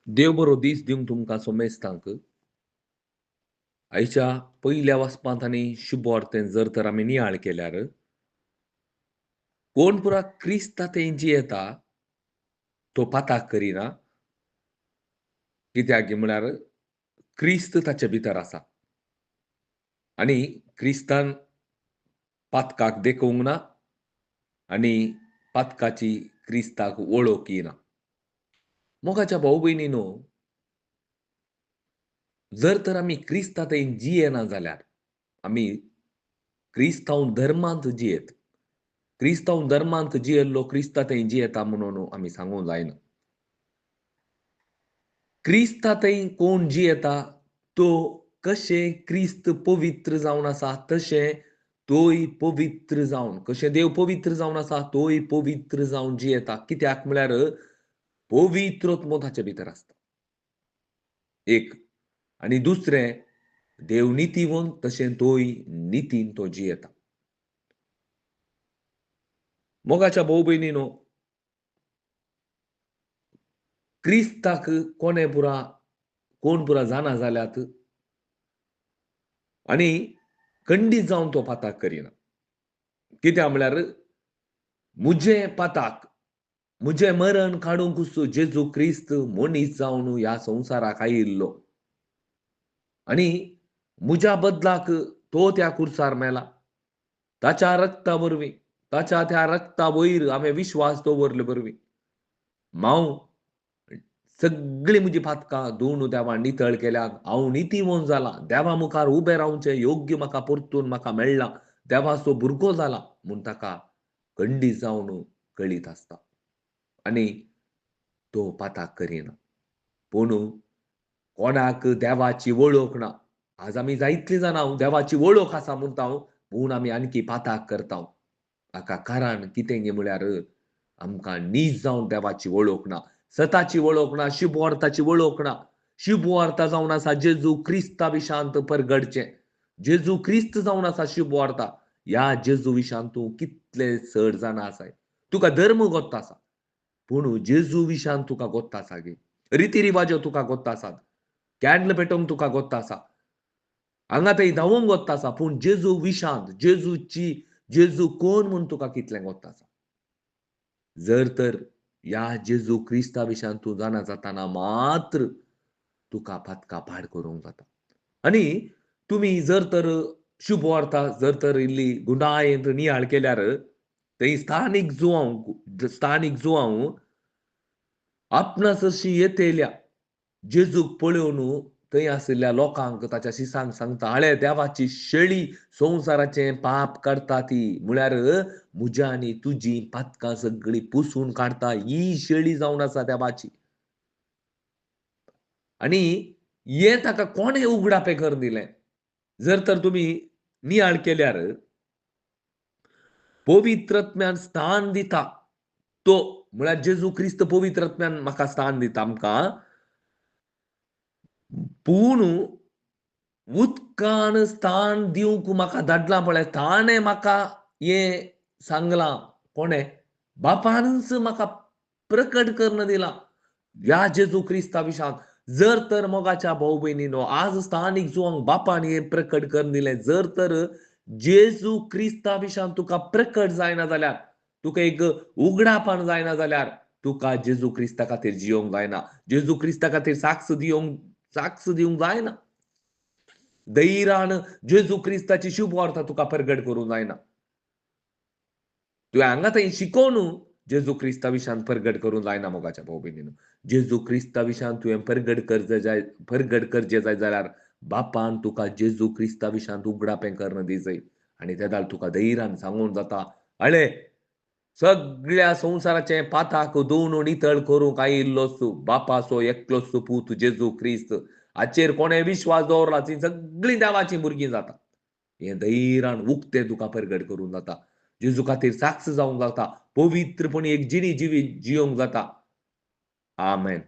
देव बरो दीस दिवंक तुमकां सोमेस्तांक आयच्या पयल्या वसपांत आनी शुभ वार्तेन जर तर आमी नियाळ केल्यार कोण पुरा क्रिस्तांतें जियेता तो पाताक करिना कित्याक म्हळ्यार क्रिस्त ताचे भितर आसा आनी क्रिस्तान पातकाक देखूंक ना आनी पातकाची क्रिस्ताक वळख येना. मोगाच्या भाव भयणीनो, जर तर आमी क्रिस्तांतें जियेना जाल्यार आमी क्रिस्तांव धर्मांत जियेत. क्रिस्तांव धर्मांत जियेल्लो क्रिस्तांतें जियेता म्हणून आमी सांगूंक जायना. क्रिस्तांतें कोण जियेता तो कशें क्रिस्त पवित्र जावन आसा तशें तोय पवित्र जावन, कशें देव पवित्र जावन आसा तोय पवित्र जावन जियेता. कित्याक म्हळ्यार पवित्र ताचे भितर आसता. एक आनी दुसरें, देव नितीवंत तशें तोय नितीन तो जियेता. मोगाच्या भाव भयणीनो, क्रिस्ताक कोण पुरा जाना जाल्यात आनी खंडीत जावन तो पाताक करिना. कित्याक म्हळ्यार मुजें पाताक, मुजें मरण काडूंक जेजू क्रिस्त मनीस जावन ह्या संवसाराक आयिल्लो आनी मुज्या बदलाक तो त्या खुर्सार मेला. ताच्या रक्ता वरवीं, ताच्या त्या रक्ता वयर हांवें विश्वास दवरले वरवीं हांव सगळीं म्हजीं पातकां धुवन देवान नितळ केल्यात. हांव नितीवंत जालां. देवा मुखार उबें रावचें योग्य म्हाका परतून म्हाका मेळ्ळां. देवाचो भुरगो जाला म्हूण ताका खंडीत जावन कळीत आसता. आनी तो पाताक करिना. पूण कोणाक देवाची वळख ना. आज आमी जायतलीं जाणां देवाची वळख आसा म्हणटाव, पूण आमी आणकी पाताक करताव. हाका कारण कितें गे म्हळ्यार आमकां नीज जावन देवाची वळख ना. सताची वळख ना, शुभ वार्ताची वळख ना. शुभ वार्ता जावन आसा जेजू क्रिस्ता विशांत परगडचें. जेजू क्रिस्त जावन आसा शुभ वार्ता. ह्या जेजू विशांत तूं कितले चड जाणा आसाय. तुका धर्म गोत्ता आसा, पूण जेजू विशांत तुका गोत्ता आसा गे. रिती रिवाज्यो तुका गोत्ता आसात. कॅन्डल पेटोवंक तुका गोत्ता आसा. हांगा थंय धांवोंक गोत्ता आसा, पूण जेजू विशांत, जेजू कोण म्हूण तुका कितलें गोत्ता आसा. जर तर ह्या जेजू क्रिस्ता विशांत तूं जाणा जाताना मात्र तुका पातकां पाड करूंक जाता. आनी तुमी जर तर शुभ वार्ता जर तर इल्ली गुंडाळेंत नियाळ केल्यार थंय स्थानीक जुवांव आपणास अशी येतेल्या जेजूक पळोवन थंय आशिल्ल्या लोकांक ताच्या शिसांक सांगता, "आळे देवाची शेळी संवसाराचें पाप काडटा ती." म्हळ्यार म्हज्या आनी तुजीं पातकां सगळीं पुसून काडटा ही शेळी जावन आसा देवाची. आनी हें ताका कोणें उगडापें करून दिलें. जर तर तुमी नियाळ केल्यार पवित्रात्म्यान स्थान दिता तो म्हळ्यार जेजू क्रिस्त पवित्रात्म्यान म्हाका स्थान दिता आमकां. पूण उदकान स्थान दिवंक म्हाका धाडलां पळय ताणें म्हाका हें सांगलां. कोणें? बापानच म्हाका प्रकट करून दिलां. ह्या जेजू क्रिस्ता विशांत. जर तर मोगाच्या भाव भयणीनो, आज स्थानीक जिवांक बापान हें प्रकट करून दिलें. जर तर जेजू क्रिस्ता विशांत तुका प्रकट जायना जाल्यार, तुका एक उगडापण जायना जाल्यार तुका जेजू क्रिस्ता खातीर जियोंक जायना. जेजू क्रिस्ता खातीर साक्ष दिवंक जायना. धैर्यान जेजू क्रिस्ताची शुभ वार्ता तुका प्रगट करूंक जायना. तुवें हांगा थंय शिकोवन जेजू क्रिस्ता विशांत प्रगट करूंक जायना मोगाच्या भाव भयणीनो. जेजू क्रिस्ता विशांत तुवें प्रगट करचें जाय जाल्यार बापान तुका जेजू क्रिस्ता विशांत उगडापें करून दिसय. आनी तेदाळ तुका धैर्यान सांगूंक जाता, "आळे सगळ्या संवसाराचें पाताक धुवन नितळ करूंक आयिल्लोस बापाचो एकलोच पूत जेजू क्रिस्त. हाचेर कोणें विश्वास दवरला तीं सगळीं देवाचीं भुरगीं जाता." हें धैर्यान उक्तें तुका प्रगट करूंक जाता. जेजू खातीर साक्ष जावंक जाता. पवित्रपणी एक जिणी जियोंक जाता. आमेन.